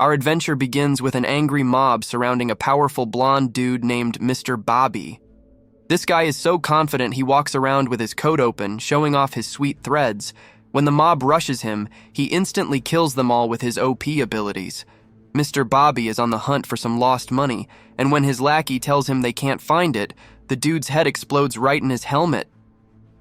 Our adventure begins with an angry mob surrounding a powerful blonde dude named Mr. Bobby. This guy is so confident he walks around with his coat open, showing off his sweet threads. When the mob rushes him, he instantly kills them all with his OP abilities. Mr. Bobby is on the hunt for some lost money, and when his lackey tells him they can't find it, the dude's head explodes right in his helmet.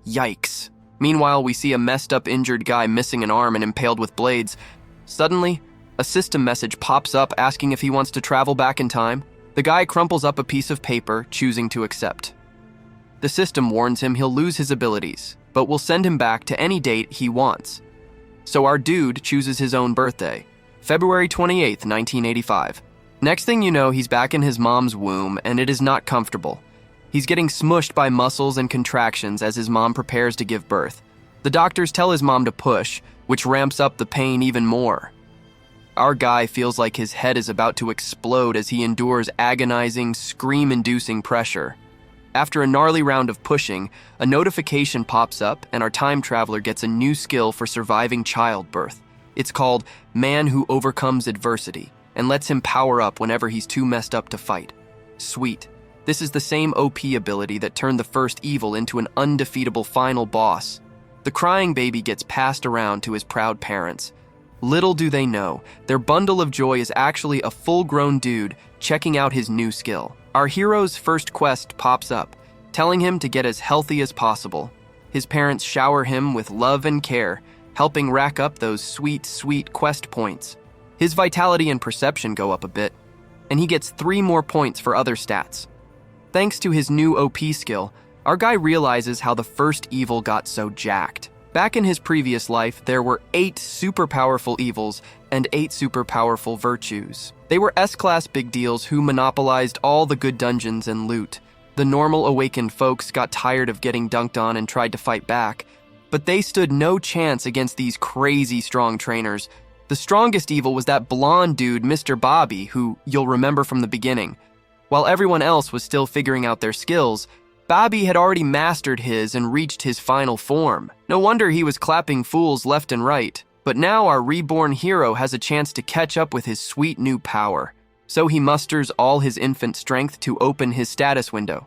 Yikes. Meanwhile, we see a messed up injured guy missing an arm and impaled with blades. Suddenly, a system message pops up asking if he wants to travel back in time. The guy crumples up a piece of paper, choosing to accept. The system warns him he'll lose his abilities, but will send him back to any date he wants. So our dude chooses his own birthday, February 28th, 1985. Next thing you know, he's back in his mom's womb, and it is not comfortable. He's getting smushed by muscles and contractions as his mom prepares to give birth. The doctors tell his mom to push, which ramps up the pain even more. Our guy feels like his head is about to explode as he endures agonizing, scream-inducing pressure. After a gnarly round of pushing, a notification pops up and our time traveler gets a new skill for surviving childbirth. It's called Man Who Overcomes Adversity and lets him power up whenever he's too messed up to fight. Sweet. This is the same OP ability that turned the first evil into an undefeatable final boss. The crying baby gets passed around to his proud parents. Little do they know, their bundle of joy is actually a full-grown dude checking out his new skill. Our hero's first quest pops up, telling him to get as healthy as possible. His parents shower him with love and care, helping rack up those sweet, sweet quest points. His vitality and perception go up a bit, and he gets 3 more points for other stats. Thanks to his new OP skill, our guy realizes how the first evil got so jacked. Back in his previous life, there were 8 super powerful evils and 8 super powerful virtues. They were S-class big deals who monopolized all the good dungeons and loot. The normal awakened folks got tired of getting dunked on and tried to fight back, but they stood no chance against these crazy strong trainers. The strongest evil was that blonde dude, Mr. Bobby, who you'll remember from the beginning. While everyone else was still figuring out their skills, Bobby had already mastered his and reached his final form. No wonder he was clapping fools left and right. But now our reborn hero has a chance to catch up with his sweet new power. So he musters all his infant strength to open his status window.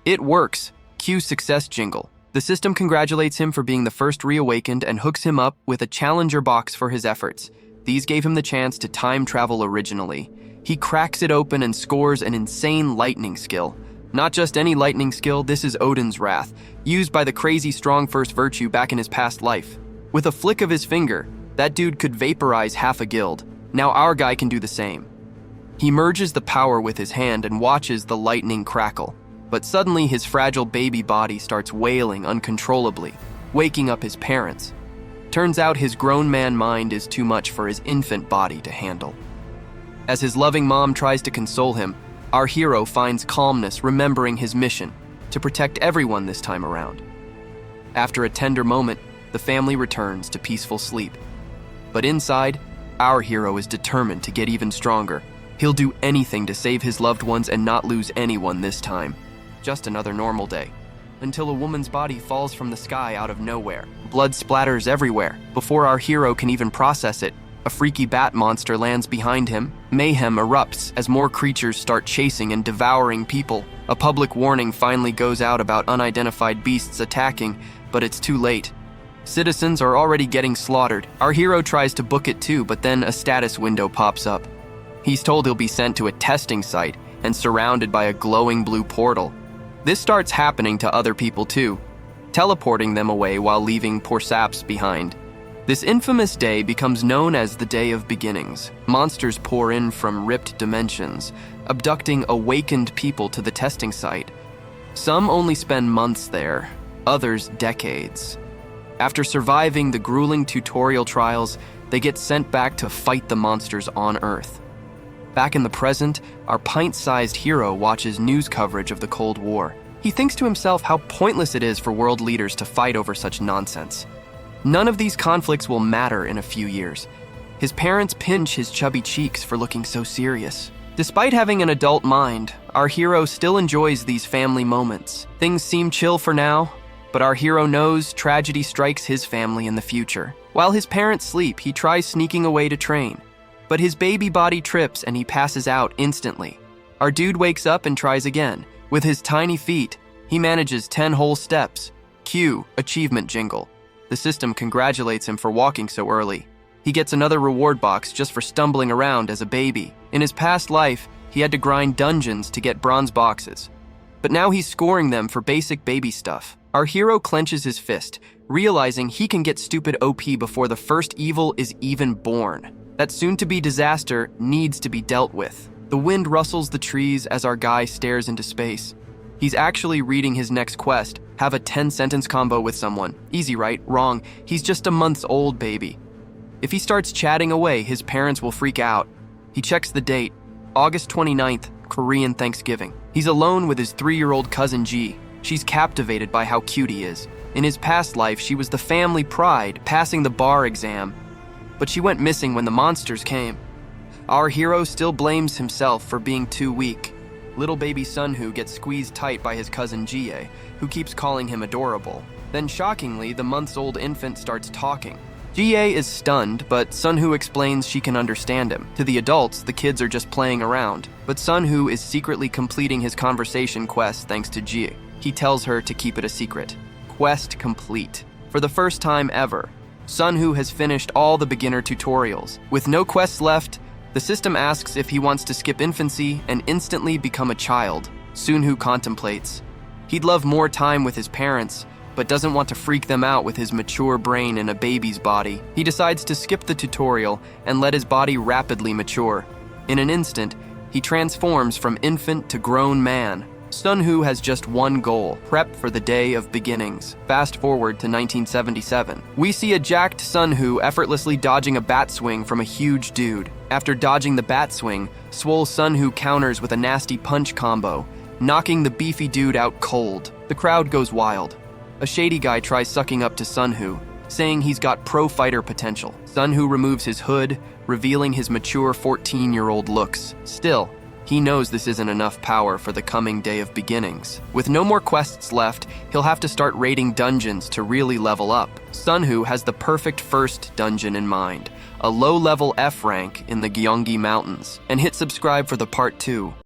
It works. Cue success jingle. The system congratulates him for being the first reawakened and hooks him up with a challenger box for his efforts. These gave him the chance to time travel originally. He cracks it open and scores an insane lightning skill. Not just any lightning skill, this is Odin's Wrath, used by the crazy strong first virtue back in his past life. With a flick of his finger, that dude could vaporize half a guild. Now our guy can do the same. He merges the power with his hand and watches the lightning crackle. But suddenly his fragile baby body starts wailing uncontrollably, waking up his parents. Turns out his grown man mind is too much for his infant body to handle. As his loving mom tries to console him, our hero finds calmness remembering his mission to protect everyone this time around. After a tender moment, the family returns to peaceful sleep. But inside, our hero is determined to get even stronger. He'll do anything to save his loved ones and not lose anyone this time. Just another normal day. Until a woman's body falls from the sky out of nowhere. Blood splatters everywhere. Before our hero can even process it, a freaky bat monster lands behind him. Mayhem erupts as more creatures start chasing and devouring people. A public warning finally goes out about unidentified beasts attacking, but it's too late. Citizens are already getting slaughtered. Our hero tries to book it too, but then a status window pops up. He's told he'll be sent to a testing site and surrounded by a glowing blue portal. This starts happening to other people too, teleporting them away while leaving poor saps behind. This infamous day becomes known as the Day of Beginnings. Monsters pour in from ripped dimensions, abducting awakened people to the testing site. Some only spend months there, others decades. After surviving the grueling tutorial trials, they get sent back to fight the monsters on Earth. Back in the present, our pint-sized hero watches news coverage of the Cold War. He thinks to himself how pointless it is for world leaders to fight over such nonsense. None of these conflicts will matter in a few years. His parents pinch his chubby cheeks for looking so serious. Despite having an adult mind, our hero still enjoys these family moments. Things seem chill for now, but our hero knows tragedy strikes his family in the future. While his parents sleep, he tries sneaking away to train. But his baby body trips and he passes out instantly. Our dude wakes up and tries again. With his tiny feet, he manages 10 whole steps. Cue achievement jingle. The system congratulates him for walking so early. He gets another reward box just for stumbling around as a baby. In his past life, he had to grind dungeons to get bronze boxes. But now he's scoring them for basic baby stuff. Our hero clenches his fist, realizing he can get stupid OP before the first evil is even born. That soon-to-be disaster needs to be dealt with. The wind rustles the trees as our guy stares into space. He's actually reading his next quest, have a 10-sentence combo with someone. Easy, right? Wrong. He's just a month's old baby. If he starts chatting away, his parents will freak out. He checks the date, August 29th, Korean Thanksgiving. He's alone with his 3-year-old cousin Ji. She's captivated by how cute he is. In his past life, she was the family pride, passing the bar exam. But she went missing when the monsters came. Our hero still blames himself for being too weak. Little baby Sunhoo gets squeezed tight by his cousin Jie, who keeps calling him adorable. Then shockingly, the months-old infant starts talking. Jie is stunned, but Sunhoo explains she can understand him. To the adults, the kids are just playing around. But Sunhoo is secretly completing his conversation quest thanks to Jie. He tells her to keep it a secret. Quest complete. For the first time ever, Sunhoo has finished all the beginner tutorials. With no quests left, the system asks if he wants to skip infancy and instantly become a child. Sunhoo contemplates. He'd love more time with his parents, but doesn't want to freak them out with his mature brain in a baby's body. He decides to skip the tutorial and let his body rapidly mature. In an instant, he transforms from infant to grown man. Sunhoo has just one goal: prep for the day of beginnings. Fast forward to 1977. We see a jacked Sunhoo effortlessly dodging a bat swing from a huge dude. After dodging the bat swing, swole Sunhoo counters with a nasty punch combo, knocking the beefy dude out cold. The crowd goes wild. A shady guy tries sucking up to Sunhoo, saying he's got pro fighter potential. Sunhoo removes his hood, revealing his mature 14-year-old looks. Still, he knows this isn't enough power for the coming day of beginnings. With no more quests left, he'll have to start raiding dungeons to really level up. Sunhoo has the perfect first dungeon in mind, a low-level F rank in the Gyeonggi Mountains. And hit subscribe for the part 2.